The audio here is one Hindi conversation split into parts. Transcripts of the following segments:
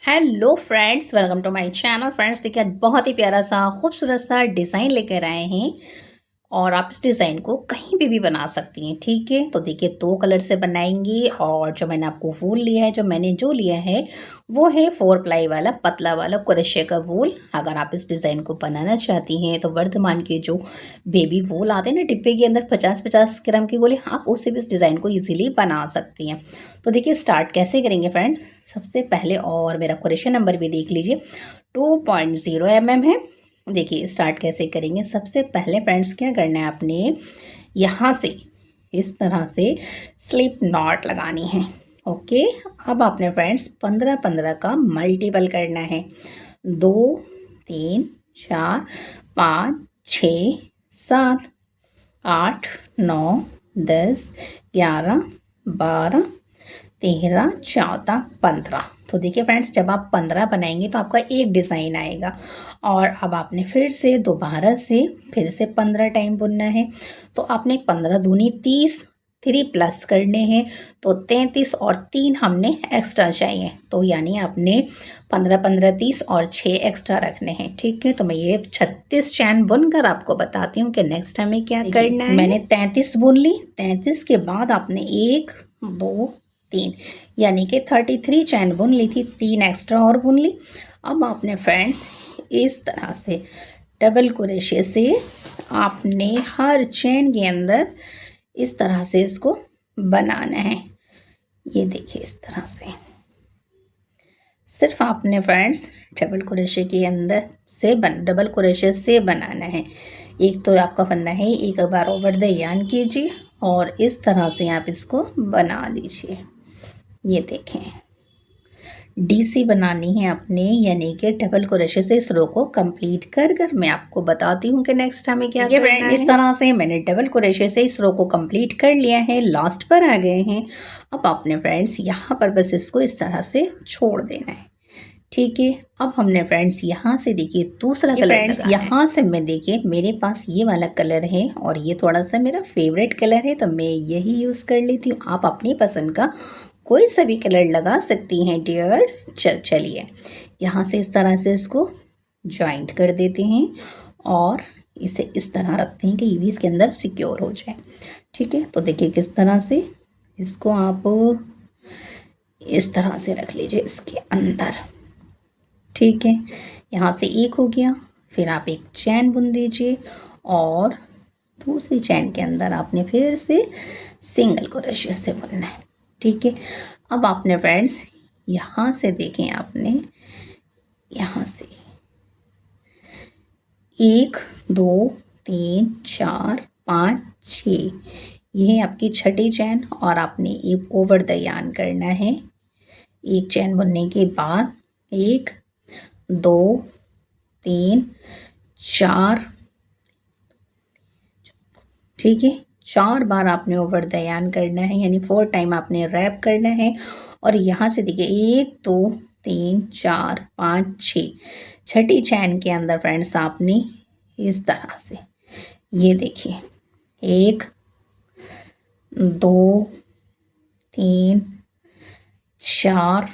Hello friends, welcome to my channel. Friends देखिए, आज बहुत ही प्यारा सा खूबसूरत सा डिज़ाइन लेकर आए हैं और आप इस डिज़ाइन को कहीं पे भी बना सकती हैं। ठीक है, तो देखिए 2 कलर से बनाएंगे और जो मैंने आपको वूल लिया है, जो लिया है वो है 4 प्लाई वाला पतला वाला क्रोशे का वूल। अगर आप इस डिज़ाइन को बनाना चाहती हैं तो वर्धमान के जो बेबी वूल आते हैं ना डिब्बे के अंदर 50-50 ग्राम की गोली, आप उससे भी इस डिज़ाइन को ईजिली बना सकती हैं। तो देखिए स्टार्ट कैसे करेंगे फ्रेंड्स। सबसे पहले, और मेरा क्वेश्चन नंबर भी देख लीजिए, 2.0 mm है। देखिए स्टार्ट कैसे करेंगे। सबसे पहले फ्रेंड्स क्या करना है, आपने यहाँ से इस तरह से स्लिप नॉट लगानी है। ओके, अब आपने फ्रेंड्स 15-15 का मल्टीपल करना है। 2, 3, 4, 5, 6, 7, 8, 9, 10, 11, 12, 13, 14, 15। तो देखिए फ्रेंड्स, जब आप 15 बनाएंगे तो आपका एक डिज़ाइन आएगा और अब आपने फिर से दोबारा से फिर से 15 टाइम बुनना है। तो आपने 15 दूनी 30, 3 प्लस करने हैं तो 33 और 3 हमने एक्स्ट्रा चाहिए। तो यानी आपने 15, 15, 30 और 6 एक्स्ट्रा रखने हैं। ठीक है, तो मैं ये 36 चैन बुनकर आपको बताती हूँ कि नेक्स्ट हमें क्या करना है। मैंने 33 बुन ली। 33 के बाद आपने 1, 2, 3 यानी कि 33 चैन बुन ली थी, 3 एक्स्ट्रा और बुन ली। अब आपने फ्रेंड्स इस तरह से डबल क्रोशे से आपने हर चैन के अंदर इस तरह से इसको बनाना है। ये देखिए इस तरह से सिर्फ आपने फ्रेंड्स डबल क्रोशे के अंदर से डबल क्रोशे से बनाना है। एक तो आपका फंदा है, एक बार ओवर द यार्न कीजिए और इस तरह से आप इसको बना लीजिए। ये देखें, डीसी बनानी है अपने, यानी कि डबल क्रोशे से इस रो को कंप्लीट कर कर मैं आपको बताती हूँ कि नेक्स्ट हमें क्या करना है। इस तरह से मैंने डबल क्रोशे से इस रो को कंप्लीट कर लिया है, लास्ट पर आ गए हैं। अब आपने फ्रेंड्स यहाँ पर बस इसको इस तरह से छोड़ देना है। ठीक है, अब हमने फ्रेंड्स यहाँ से देखिए दूसरा कलर फ्रेंड्स यहाँ से मैं देखिए मेरे पास ये वाला कलर है और ये थोड़ा सा मेरा फेवरेट कलर है, तो मैं यही यूज़ कर लेती हूँ। आप अपनी पसंद का कोई सा भी कलर लगा सकती हैं डियर। चलिए यहाँ से इस तरह से इसको जॉइंट कर देते हैं और इसे इस तरह रखते हैं कि ये भी इसके अंदर सिक्योर हो जाए। ठीक है, तो देखिए किस तरह से इसको आप इस तरह से रख लीजिए इसके अंदर। ठीक है, यहाँ से एक हो गया, फिर आप एक चैन बुन दीजिए और दूसरी चैन के अंदर आपने फिर से सिंगल क्रोशे से बुनना है। ठीक है, अब आपने फ्रेंड्स यहाँ से देखें, आपने यहाँ से 1, 2, 3, 4, 5, 6 ये है आपकी छठी चैन और आपने एक ओवर द यार्न करना है। एक चैन बुनने के बाद 1, 2, 3, 4, ठीक है, 4 बार आपने ओवर द यार्न करना है, यानी 4 टाइम आपने रैप करना है। और यहाँ से देखिए 1, 2, 3, 4, 5, 6 छठी चैन के अंदर फ्रेंड्स आपने इस तरह से ये देखिए 1, 2, 3, 4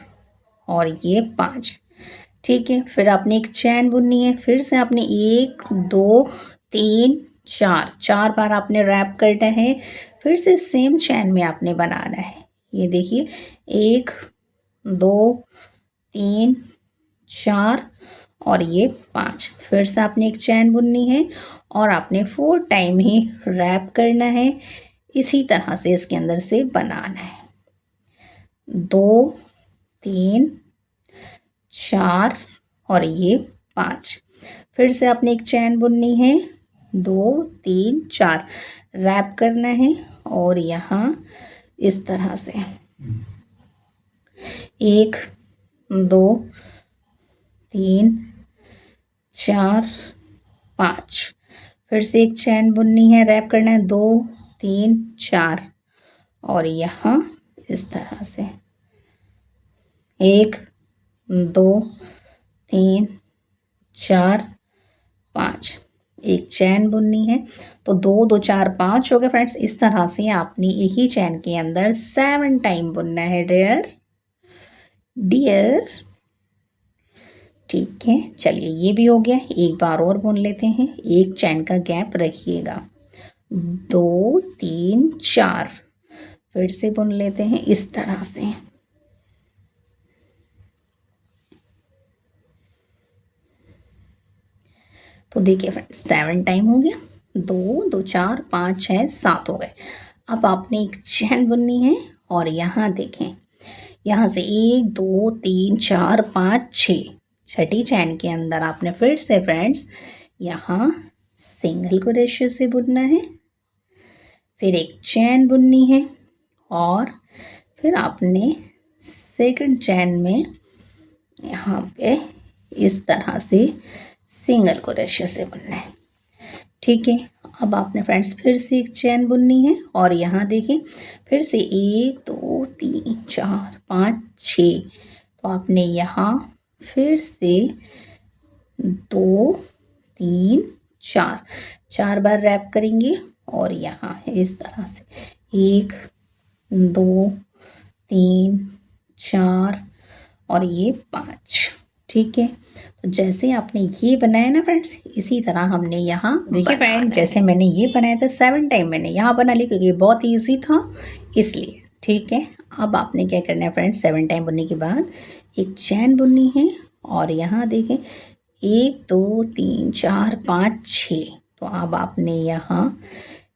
और ये 5। ठीक है, फिर आपने एक चैन बुननी है, फिर से आपने 1, 2, 3, 4 बार आपने रैप करना है, फिर से सेम चैन में आपने बनाना है। ये देखिए 1, 2, 3, 4 और ये 5। फिर से आपने एक चैन बुननी है और आपने 4 टाइम ही रैप करना है। इसी तरह से इसके अंदर से बनाना है। 2, 3, 4 और ये 5। फिर से आपने एक चैन बुननी है, 2, 3, 4 रैप करना है और यहाँ इस तरह से 1, 2, 3, 4, 5। फिर से एक चैन बुननी है, रैप करना है, 2, 3, 4 और यहाँ इस तरह से 1, 2, 3, 4, 5 एक चैन बुननी है। तो 2, 2, 4, 5 हो गए फ्रेंड्स। इस तरह से आपने एक ही चैन के अंदर 7 टाइम बुनना है डियर। ठीक है, चलिए ये भी हो गया। एक बार और बुन लेते हैं। एक चैन का गैप रखिएगा, 2 3 4, फिर से बुन लेते हैं इस तरह से। तो देखिए फ्रेंड्स 7 टाइम हो गया, 2 2 4 5 6 7 हो गए। अब आपने एक चैन बुननी है और यहाँ देखें, यहाँ से 1 2 3 4 5 6, छठी चैन के अंदर आपने फिर से फ्रेंड्स यहाँ सिंगल क्रोशे से बुनना है, फिर एक चैन बुननी है और फिर आपने सेकंड चैन में यहाँ पे इस तरह से सिंगल क्रोशे से बुनना है। ठीक है, अब आपने फ्रेंड्स फिर से एक चैन बुननी है और यहाँ देखिए फिर से 1 2 3 4 5 6, तो आपने यहाँ फिर से 2 3 4 4 बार रैप करेंगे और यहाँ इस तरह से 1 2 3 4 और ये 5। ठीक है, तो जैसे आपने ये बनाया ना फ्रेंड्स, इसी तरह हमने यहाँ देखिए फ्रेंड, जैसे मैंने ये बनाया था 7 टाइम मैंने यहाँ बना लिया क्योंकि ये बहुत ईजी था इसलिए। ठीक है, अब आपने क्या करना है फ्रेंड्स, 7 टाइम बुनने के बाद एक चैन बुननी है और यहाँ देखें 1 2 3 4 5 6, तो अब आपने यहाँ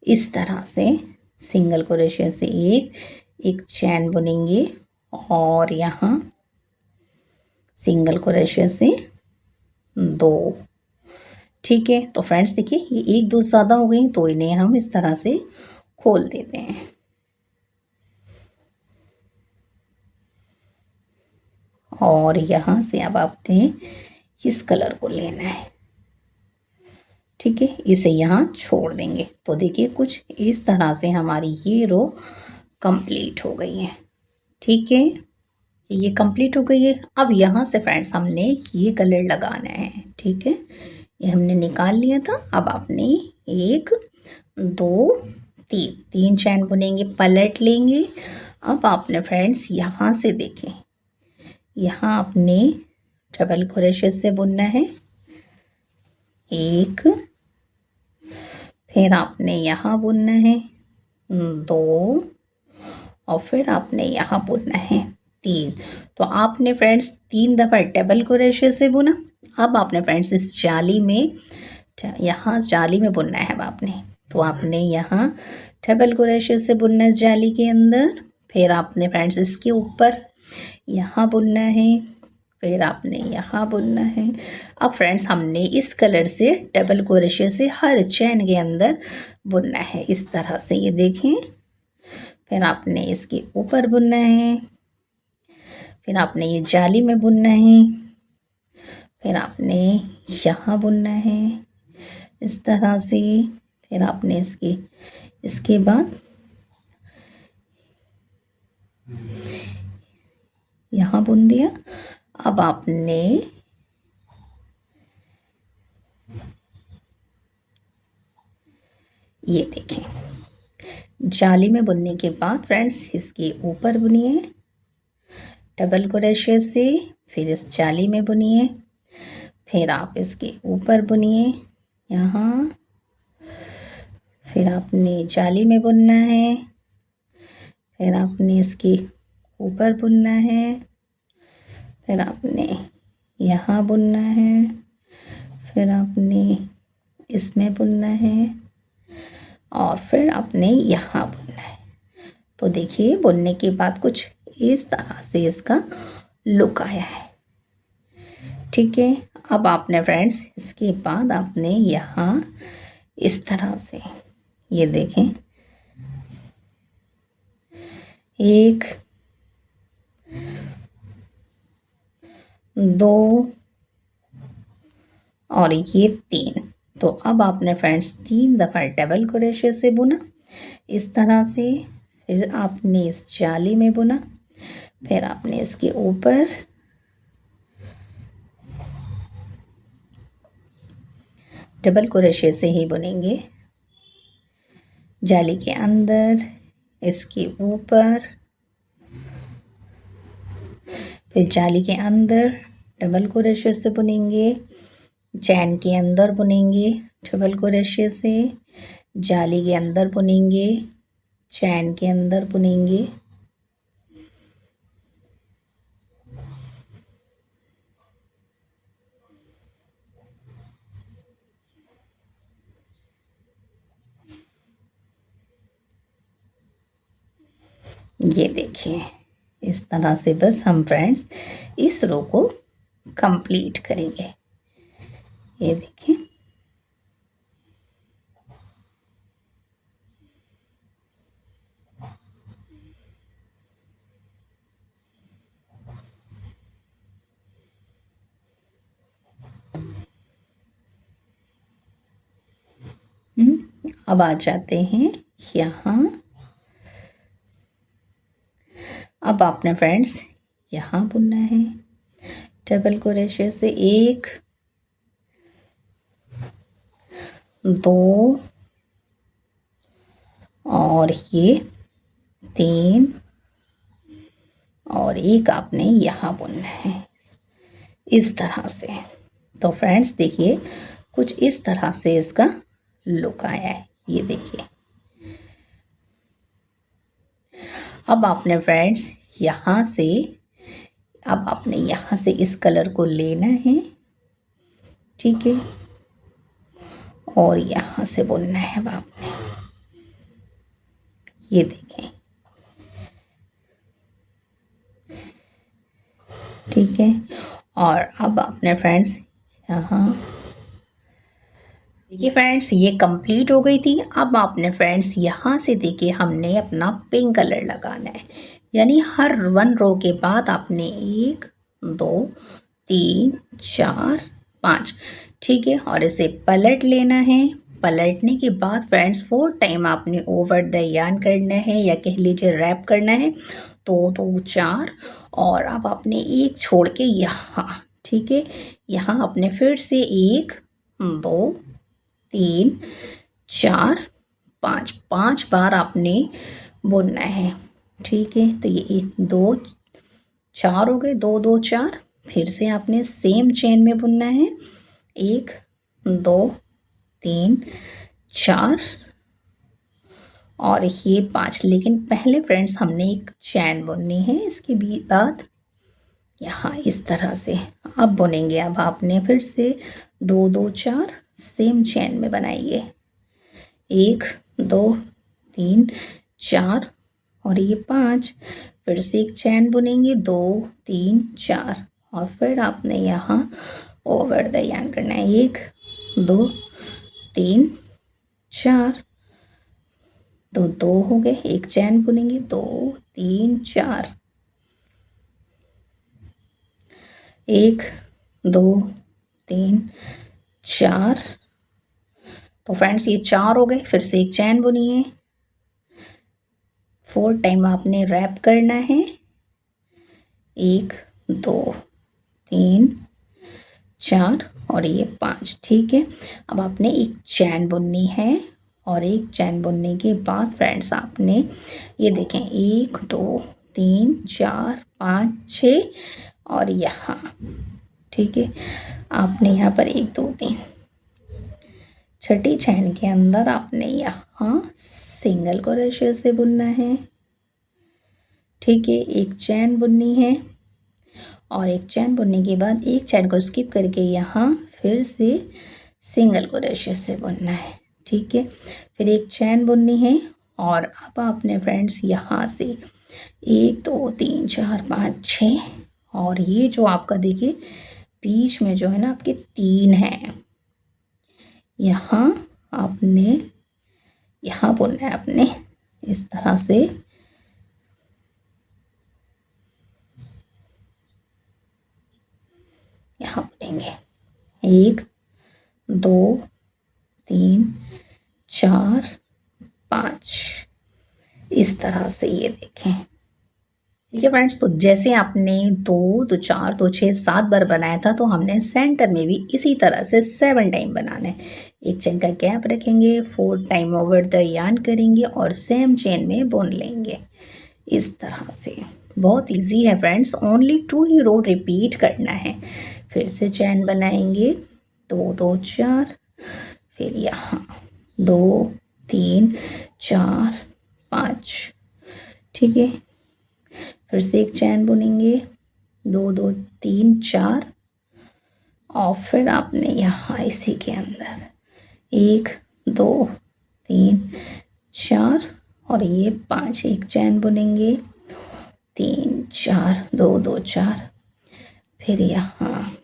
इस तरह से सिंगल क्रोशे से एक चैन बुनेंगे और यहाँ सिंगल क्रोशे से 2। ठीक है, तो फ्रेंड्स देखिए ये 1 2 ज़्यादा हो गई तो इन्हें हम इस तरह से खोल देते हैं। और यहाँ से अब आपने इस कलर को लेना है। ठीक है, इसे यहाँ छोड़ देंगे। तो देखिए कुछ इस तरह से हमारी ये रो कंप्लीट हो गई है। ठीक है, ये कंप्लीट हो गई है। अब यहाँ से फ्रेंड्स हमने ये कलर लगाना है। ठीक है, ये हमने निकाल लिया था। अब आपने 1 2 3 चैन बुनेंगे, पलट लेंगे। अब आपने फ्रेंड्स यहाँ से देखें, यहाँ आपने डबल क्रोशे से बुनना है 1, फिर आपने यहाँ बुनना है 2 और फिर आपने यहाँ बुनना है 3। तो आपने फ्रेंड्स 3 दफ़ा डबल क्रोशे से बुना। अब आपने फ्रेंड्स इस जाली में, यहाँ जाली में बुनना है। अब आपने, तो आपने यहाँ डबल क्रोशे से बुनना है इस जाली के अंदर, फिर आपने फ्रेंड्स इसके ऊपर यहाँ बुनना है, फिर आपने यहाँ बुनना है। अब फ्रेंड्स हमने इस कलर से डबल क्रोशे से हर चैन के अंदर बुनना है इस तरह से, ये देखें। फिर आपने इसके ऊपर बुनना है, फिर आपने ये जाली में बुनना है, फिर आपने यहाँ बुनना है इस तरह से, फिर आपने इसके बाद यहाँ बुन दिया। अब आपने ये देखें, जाली में बुनने के बाद फ्रेंड्स इसके ऊपर बुनिए डबल क्रोशे से, फिर इस जाली में बुनिए, फिर आप इसके ऊपर बुनिए यहाँ, फिर आपने जाली में बुनना है, फिर आपने इसके ऊपर बुनना है, फिर आपने यहाँ बुनना है, फिर आपने इसमें बुनना है और फिर आपने यहाँ बुनना है। तो देखिए बुनने के बाद कुछ इस तरह से इसका लुक आया है। ठीक है, अब आपने फ्रेंड्स इसके बाद आपने यहाँ इस तरह से, ये देखें, 1 2 और ये 3। तो अब आपने फ्रेंड्स 3 दफ़ा डबल क्रोशे से बुना इस तरह से, फिर आपने इस जाली में बुना, फिर आपने इसके ऊपर डबल क्रोशे से ही बुनेंगे, जाली के अंदर, इसके ऊपर, फिर जाली के अंदर डबल क्रोशे से बुनेंगे, चैन के अंदर बुनेंगे, डबल क्रोशे से, जाली के अंदर बुनेंगे, चैन के अंदर बुनेंगे, ये देखिए इस तरह से बस हम फ्रेंड्स इस रो को कंप्लीट करेंगे। ये देखिए अब आ जाते हैं यहाँ। अब आपने फ्रेंड्स यहाँ बुनना है डबल क्रोशे से 1 2 और ये 3 और 1 आपने यहाँ बुनना है इस तरह से। तो फ्रेंड्स देखिए कुछ इस तरह से इसका लुक आया है। ये देखिए अब आपने फ्रेंड्स यहाँ से इस कलर को लेना है, ठीक है, और यहाँ से बुनना है अब आपने। ये देखें, ठीक है। और अब आपने फ्रेंड्स यहाँ देखिए फ्रेंड्स ये कंप्लीट हो गई थी। अब आपने फ्रेंड्स यहाँ से देखिए हमने अपना पिंक कलर लगाना है, यानी हर 1 रो के बाद आपने 1 2 3 4 5, ठीक है, और इसे पलट लेना है। पलटने के बाद फ्रेंड्स 4 टाइम आपने ओवर द यार्न करना है या कह लीजिए रैप करना है। तो 2 4 और अब आपने एक छोड़ के यहाँ, ठीक है, यहाँ आपने फिर से 1 2 3 4 5 5 बार आपने बुनना है, ठीक है। तो ये 1 2 4 हो गए, 2 2 4, फिर से आपने सेम चेन में बुनना है 1 2 3 4 और ये 5। लेकिन पहले फ्रेंड्स हमने एक चैन बुननी है, इसके बाद यहाँ इस तरह से अब बुनेंगे। अब आपने फिर से 2 2 4 सेम चेन में बनाइए, 1 2 3 4 और ये 5, फिर से एक चैन बुनेंगे 2 3 4 और फिर आपने यहाँ ओवर द यार्न करना है 1 2 3 4, तो 2 हो गए, एक चैन बुनेंगे 2 3 4, 1 2 3 4। तो फ्रेंड्स ये 4 हो गए, फिर से एक चैन बुनिए, 4 टाइम आपने रैप करना है 1 2 3 4 और ये 5, ठीक है। अब आपने एक चैन बुननी है और एक चैन बुनने के बाद फ्रेंड्स आपने ये देखें 1 2 3 4 5 6 और यहाँ, ठीक है, आपने यहाँ पर 1 2 3 छठी चैन के अंदर आपने यहाँ सिंगल क्रोशे से बुनना है, ठीक है। एक चैन बुननी है और एक चैन बुनने के बाद एक चैन को स्किप करके यहाँ फिर से सिंगल क्रोशे से बुनना है, ठीक है। फिर एक चैन बुननी है और अब आपने फ्रेंड्स यहाँ से 1 2 3 4 5 6 और ये जो आपका देखिए बीच में जो है ना आपके 3 हैं, यहाँ आपने यहाँ बुनना है आपने इस तरह से, यहाँ बुनेंगे 1 2 3 4 5 इस तरह से। ये देखें, ठीक है फ्रेंड्स। तो जैसे आपने 2 2 4 2 6 7 बार बनाया था, तो हमने सेंटर में भी इसी तरह से 7 टाइम बनाना है। एक चेन का गैप रखेंगे, 4 टाइम ओवर द यार्न करेंगे और सेम चेन में बुन लेंगे इस तरह से। बहुत इजी है फ्रेंड्स, ओनली 2 ही रो रिपीट करना है। फिर से चैन बनाएंगे, 2 2 4, फिर यहाँ 2 3 4 5, ठीक है। फिर से एक चैन बुनेंगे, 2 2 3 4, और फिर आपने यहाँ इसी के अंदर 1 2 3 4 और ये 5, एक चैन बुनेंगे, 3 4 2 2 4, फिर यहाँ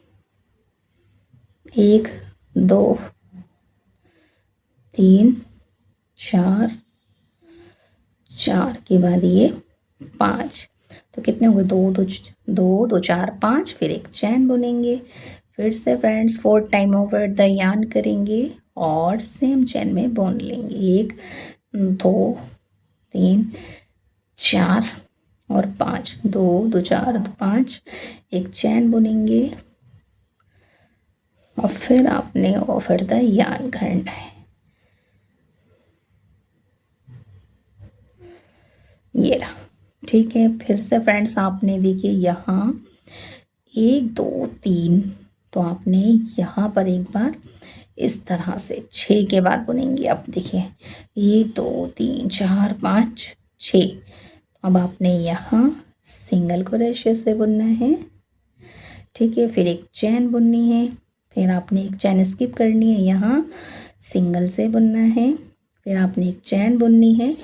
1 2 3 4, 4 के बाद ये 5, तो कितने होंगे, 2 2 2 2 4 5, फिर एक चैन बुनेंगे। फिर से friends 4 time over the yarn करेंगे और सेम चैन में बुन लेंगे, 1 2 3 4 और 5, 2 2 4 5, एक चैन बुनेंगे और फिर आपने ओवर द यार्न करना है। ये रहा, ठीक है। फिर से फ्रेंड्स आपने देखिए यहाँ 1 2 3, तो आपने यहाँ पर एक बार इस तरह से 6 के बाद बुनेंगे। अब देखिए 1 2 3 4 5 6, अब आपने यहाँ सिंगल क्रोशे से बुनना है, ठीक है। फिर एक चैन बुननी है, फिर आपने एक चैन स्किप करनी है, यहाँ सिंगल से बुनना है, फिर आपने एक चैन बुननी है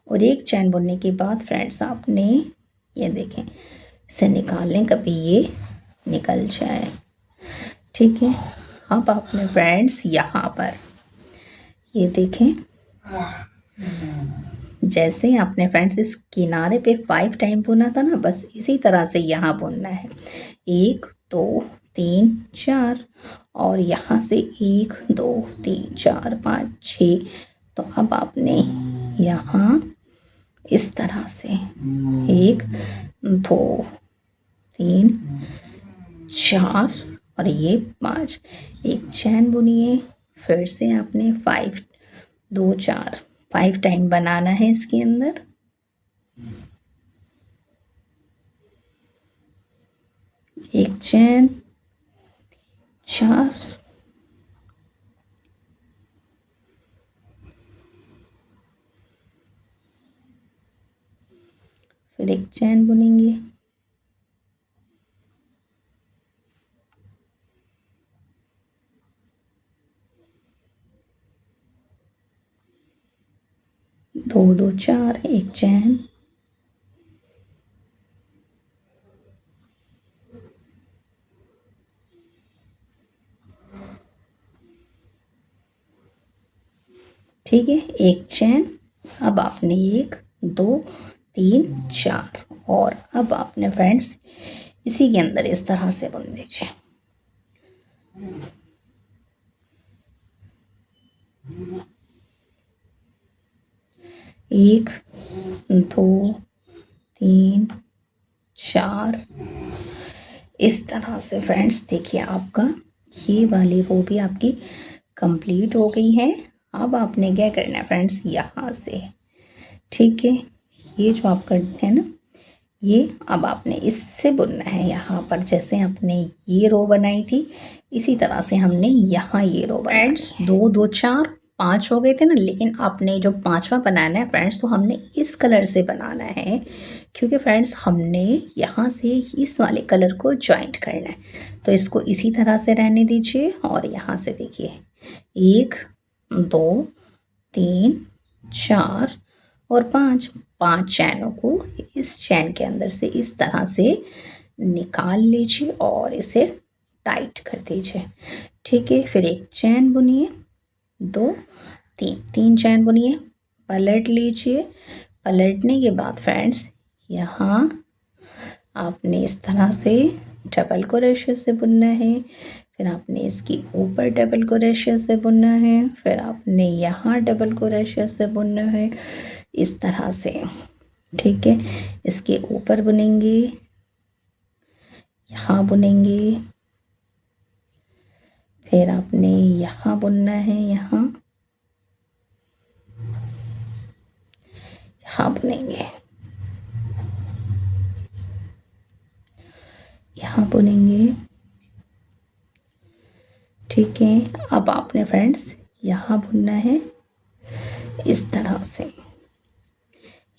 और एक चैन बुनने के बाद फ्रेंड्स आपने ये देखें इसे निकाल लें, कभी ये निकल जाए, ठीक है। अब आपने फ्रेंड्स यहाँ पर ये देखें, जैसे ही आपने फ्रेंड्स इस किनारे पे 5 टाइम बुना था ना, बस इसी तरह से यहाँ बुनना है, 1 2 3 4, और यहाँ से 1 2 3 4 5 6, तो अब आपने यहाँ इस तरह से 1 2 3 4 और ये 5, एक चैन बुनिए। फिर से आपने 5 2 4 5 टाइम बनाना है इसके अंदर, एक चैन, 4, फिर एक चैन बुनेंगे, दो दो 4, एक चैन, ठीक है, एक चैन। अब आपने 1 2 3 4, और अब आपने फ्रेंड्स इसी के अंदर इस तरह से बुन दीजिए, एक 2 3 4, इस तरह से फ्रेंड्स देखिए आपका ये वाली रो भी आपकी कंप्लीट हो गई है। अब आपने क्या करना है फ्रेंड्स, यहाँ से, ठीक है, ये जो आपका है ना, ये अब आपने इससे बुनना है यहाँ पर, जैसे आपने ये रो बनाई थी इसी तरह से हमने यहाँ ये रो बनाई। फ्रेंड्स 2 2 4 5 हो गए थे ना, लेकिन आपने जो 5वां बनाना है फ्रेंड्स, तो हमने इस कलर से बनाना है, क्योंकि फ्रेंड्स हमने यहाँ से इस वाले कलर को जॉइंट करना है। तो इसको इसी तरह से रहने दीजिए और यहाँ से देखिए 1 2 3 4 और 5, 5 चैनों को इस चैन के अंदर से इस तरह से निकाल लीजिए और इसे टाइट कर दीजिए, ठीक है। फिर एक चैन बुनिए, 2 3 चैन बुनिए, पलट लीजिए। पलटने के बाद फ्रेंड्स यहाँ आपने इस तरह से डबल क्रोशे से बुनना है, फिर आपने इसके ऊपर डबल क्रोशे से बुनना है, फिर आपने यहाँ डबल क्रोशे से बुनना है इस तरह से, ठीक है। इसके ऊपर बुनेंगे, यहाँ बुनेंगे, फिर आपने यहाँ बुनना है, यहाँ बुनेंगे, यहाँ बुनेंगे। ठीक है, अब आपने फ्रेंड्स यहाँ बुनना है इस तरह से,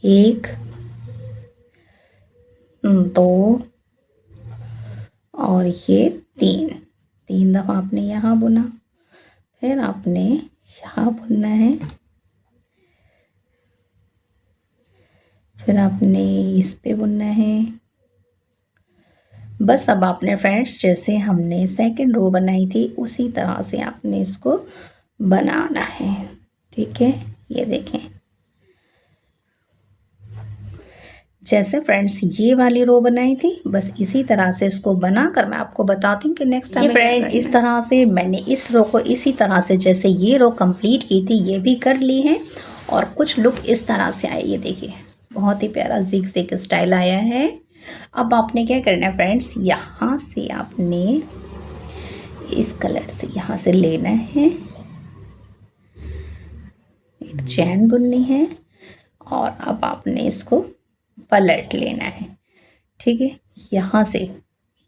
1 2 और ये 3 दफ़ा आपने यहाँ बुना। फिर आपने यहाँ बुनना है, फिर आपने इस पे बुनना है। बस अब आपने फ्रेंड्स जैसे हमने सेकंड रो बनाई थी उसी तरह से आपने इसको बनाना है। ठीक है, ये देखें, जैसे फ्रेंड्स ये वाली रो बनाई थी बस इसी तरह से इसको बनाकर मैं आपको बताती हूँ कि नेक्स्ट टाइम फ्रेंड इस तरह से मैंने इस रो को इसी तरह से जैसे ये रो कंप्लीट की थी ये भी कर ली है और कुछ लुक इस तरह से आए। ये देखिए बहुत ही प्यारा ज़िग-ज़ैग स्टाइल आया है। अब आपने क्या करना है फ्रेंड्स, यहाँ से आपने इस कलर से यहाँ से लेना है, एक चैन बुननी है और अब आपने इसको पलट लेना है। ठीक है, यहाँ से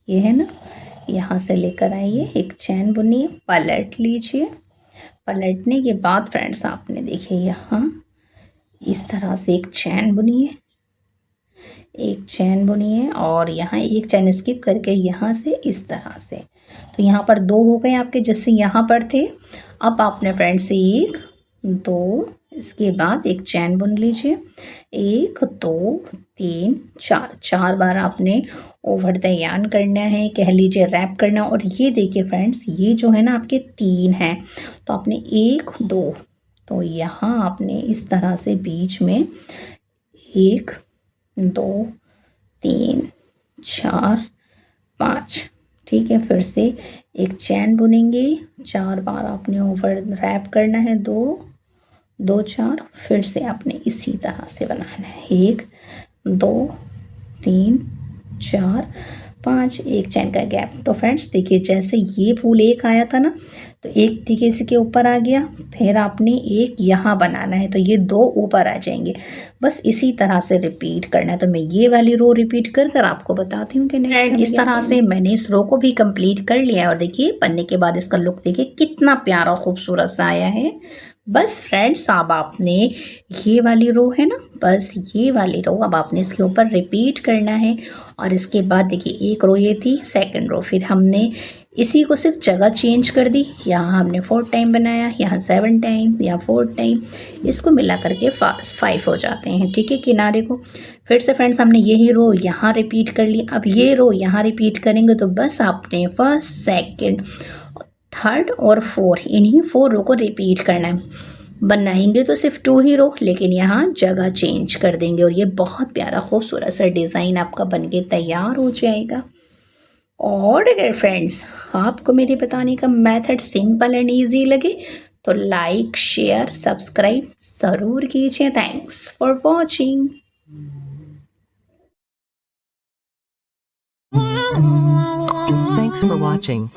ये है ना, यहाँ से लेकर आइए, एक चैन बुनिए, पलट लीजिए। पलटने के बाद फ्रेंड्स आपने देखिए यहाँ इस तरह से एक चैन बुनिए, एक चैन बुनिए और यहाँ एक चैन स्किप करके यहाँ से इस तरह से, तो यहाँ पर 2 हो गए आपके जैसे यहाँ पर थे। अब आपने फ्रेंड्स 1 2 इसके बाद एक चैन बुन लीजिए, 1 2 3 4 बार आपने ओवर द यार्न करना है, कह लीजिए रैप करना। और ये देखिए फ्रेंड्स ये जो है ना आपके 3 हैं, तो आपने 1 2 तो यहाँ आपने इस तरह से बीच में 1 2 3 4 5, ठीक है, फिर से एक चैन बुनेंगे, 4 बार आपने ओवर रैप करना है, 2 2 4, फिर से आपने इसी तरह से बनाना है, 1 2 3 4 5, एक चैन का गैप। तो फ्रेंड्स देखिए जैसे ये फूल एक आया था ना, तो एक देखिए इसके ऊपर आ गया, फिर आपने एक यहाँ बनाना है तो ये 2 ऊपर आ जाएंगे। बस इसी तरह से रिपीट करना है। तो मैं ये वाली रो रिपीट कर कर आपको बताती हूँ कि नेक्स्ट इस तरह से मैंने इस रो को भी कंप्लीट कर लिया है। और देखिए बनने के बाद इसका लुक देखिए कितना प्यारा खूबसूरत सा आया है। बस फ्रेंड्स अब आपने ये वाली रो है ना, बस ये वाली रो अब आपने इसके ऊपर रिपीट करना है। और इसके बाद देखिए एक रो ये थी, सेकंड रो, फिर हमने इसी को सिर्फ जगह चेंज कर दी, यहाँ हमने 4 टाइम बनाया, यहाँ 7 टाइम या 4 टाइम, इसको मिला करके 5 हो जाते हैं। ठीक है, किनारे को फिर से फ्रेंड्स हमने यही रो यहाँ रिपीट कर ली। अब ये रो यहाँ रिपीट करेंगे तो बस आपने फर्स्ट सेकंड थर्ड और 4 इन्हीं 4 रो को रिपीट करना है। बनाएंगे तो सिर्फ 2 ही रो, लेकिन यहाँ जगह चेंज कर देंगे और ये बहुत प्यारा खूबसूरत सा डिज़ाइन आपका बनके तैयार हो जाएगा। और अगर फ्रेंड्स आपको मेरे बताने का मेथड सिंपल एंड ईजी लगे तो लाइक शेयर सब्सक्राइब ज़रूर कीजिए। Thanks for watching. Thanks for watching.